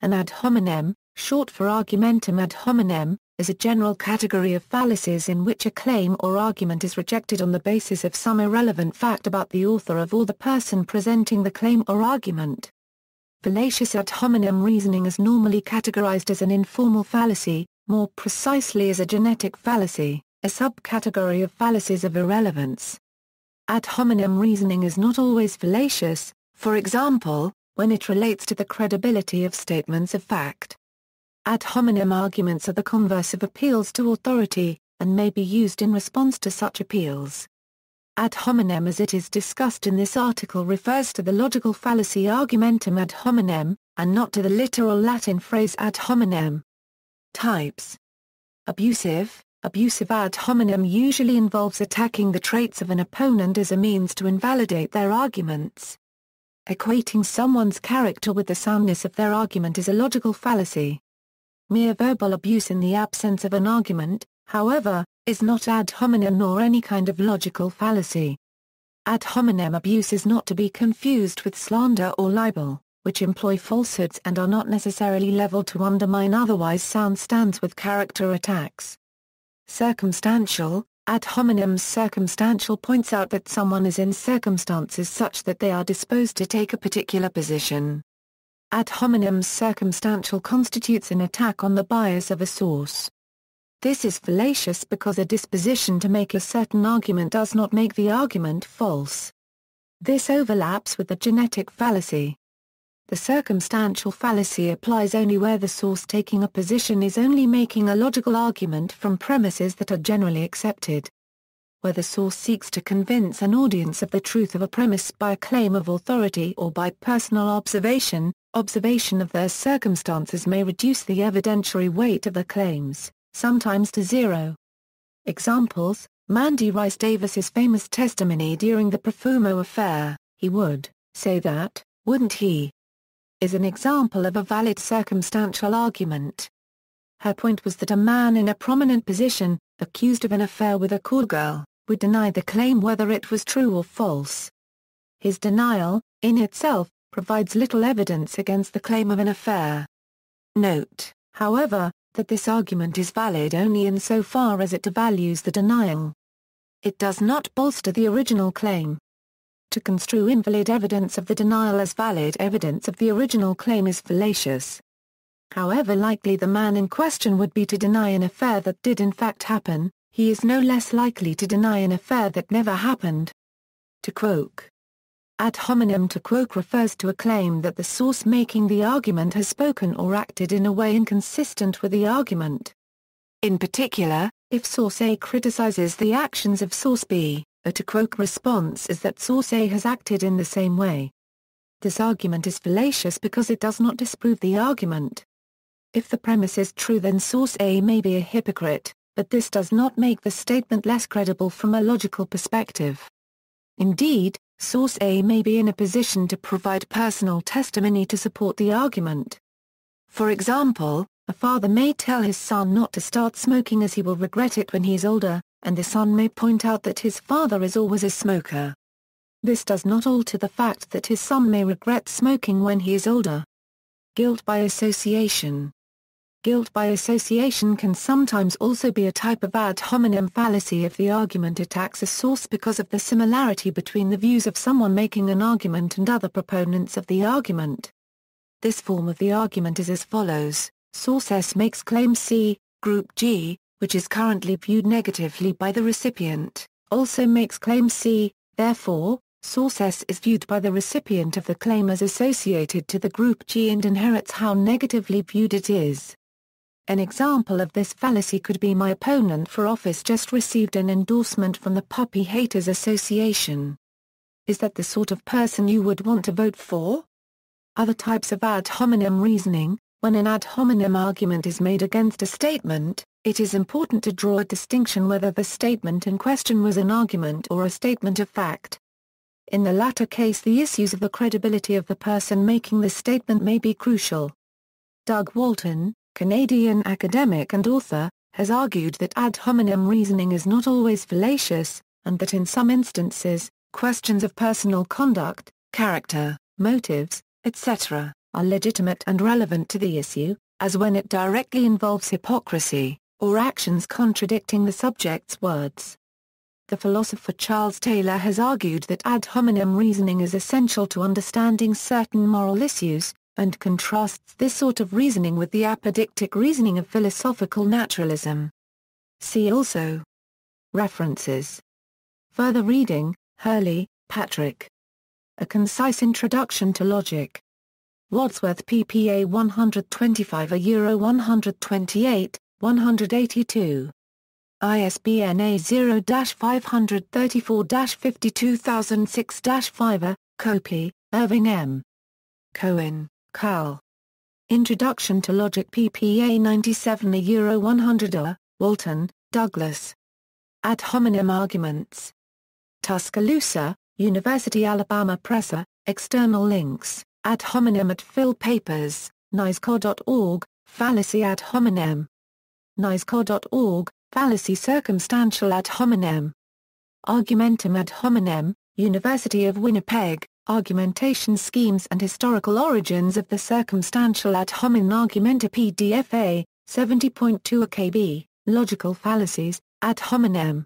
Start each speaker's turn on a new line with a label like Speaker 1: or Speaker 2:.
Speaker 1: An ad hominem, short for argumentum ad hominem, is a general category of fallacies in which a claim or argument is rejected on the basis of some irrelevant fact about the author of or the person presenting the claim or argument. Fallacious ad hominem reasoning is normally categorized as an informal fallacy, more precisely as a genetic fallacy, a subcategory of fallacies of irrelevance. Ad hominem reasoning is not always fallacious, for example, when it relates to the credibility of statements of fact. Ad hominem arguments are the converse of appeals to authority, and may be used in response to such appeals. Ad hominem as it is discussed in this article refers to the logical fallacy argumentum ad hominem, and not to the literal Latin phrase ad hominem. Types. Abusive. Abusive ad hominem usually involves attacking the traits of an opponent as a means to invalidate their arguments. Equating someone's character with the soundness of their argument is a logical fallacy. Mere verbal abuse in the absence of an argument, however, is not ad hominem nor any kind of logical fallacy. Ad hominem abuse is not to be confused with slander or libel, which employ falsehoods and are not necessarily leveled to undermine otherwise sound stands with character attacks. Circumstantial. Ad hominem circumstantial points out that someone is in circumstances such that they are disposed to take a particular position. Ad hominem circumstantial constitutes an attack on the bias of a source. This is fallacious because a disposition to make a certain argument does not make the argument false. This overlaps with the genetic fallacy. The circumstantial fallacy applies only where the source taking a position is only making a logical argument from premises that are generally accepted. Where the source seeks to convince an audience of the truth of a premise by a claim of authority or by personal observation, observation of their circumstances may reduce the evidentiary weight of the claims, sometimes to zero. Examples: Mandy Rice Davis's famous testimony during the Profumo affair, "He would say that, wouldn't he?" is an example of a valid circumstantial argument. Her point was that a man in a prominent position, accused of an affair with a call girl, would deny the claim whether it was true or false. His denial, in itself, provides little evidence against the claim of an affair. Note, however, that this argument is valid only insofar as it devalues the denial. It does not bolster the original claim. To construe invalid evidence of the denial as valid evidence of the original claim is fallacious. However likely the man in question would be to deny an affair that did in fact happen, he is no less likely to deny an affair that never happened. To quote. Ad hominem to quote refers to a claim that the source making the argument has spoken or acted in a way inconsistent with the argument. In particular, if source A criticizes the actions of source B, a to quote response is that source A has acted in the same way. This argument is fallacious because it does not disprove the argument. If the premise is true, then source A may be a hypocrite, but this does not make the statement less credible from a logical perspective. Indeed, source A may be in a position to provide personal testimony to support the argument. For example, a father may tell his son not to start smoking as he will regret it when he is older, and the son may point out that his father is always a smoker. This does not alter the fact that his son may regret smoking when he is older. Guilt by association. Guilt by association can sometimes also be a type of ad hominem fallacy if the argument attacks a source because of the similarity between the views of someone making an argument and other proponents of the argument. This form of the argument is as follows: source S makes claim C, group G, which is currently viewed negatively by the recipient, also makes claim C, therefore, source S is viewed by the recipient of the claim as associated to the group G and inherits how negatively viewed it is. An example of this fallacy could be: my opponent for office just received an endorsement from the Puppy Haters Association. Is that the sort of person you would want to vote for? Other types of ad hominem reasoning. When an ad hominem argument is made against a statement, it is important to draw a distinction whether the statement in question was an argument or a statement of fact. In the latter case, the issues of the credibility of the person making the statement may be crucial. Doug Walton, Canadian academic and author, has argued that ad hominem reasoning is not always fallacious, and that in some instances, questions of personal conduct, character, motives, etc., are legitimate and relevant to the issue, as when it directly involves hypocrisy, or actions contradicting the subject's words. The philosopher Charles Taylor has argued that ad hominem reasoning is essential to understanding certain moral issues, and contrasts this sort of reasoning with the apodictic reasoning of philosophical naturalism. See also. References. Further reading, Hurley, Patrick. A Concise Introduction to Logic. Wadsworth ppA 125 Euro 128, 182. ISBN A0-534-52006-5. Copy, Irving M. Cohen, Carl. Introduction to Logic ppA 97 Euro 100. Walton, Douglas. Ad hominem arguments. Tuscaloosa, University Alabama Presser. External links, ad hominem at Phil Papers, NYSCA.org, Fallacy ad hominem. NYSCA.org, Fallacy circumstantial ad hominem. Argumentum ad hominem, University of Winnipeg, Argumentation Schemes and Historical Origins of the Circumstantial ad hominem Argumenta PDFA, 70.2 KB, Logical Fallacies, ad hominem.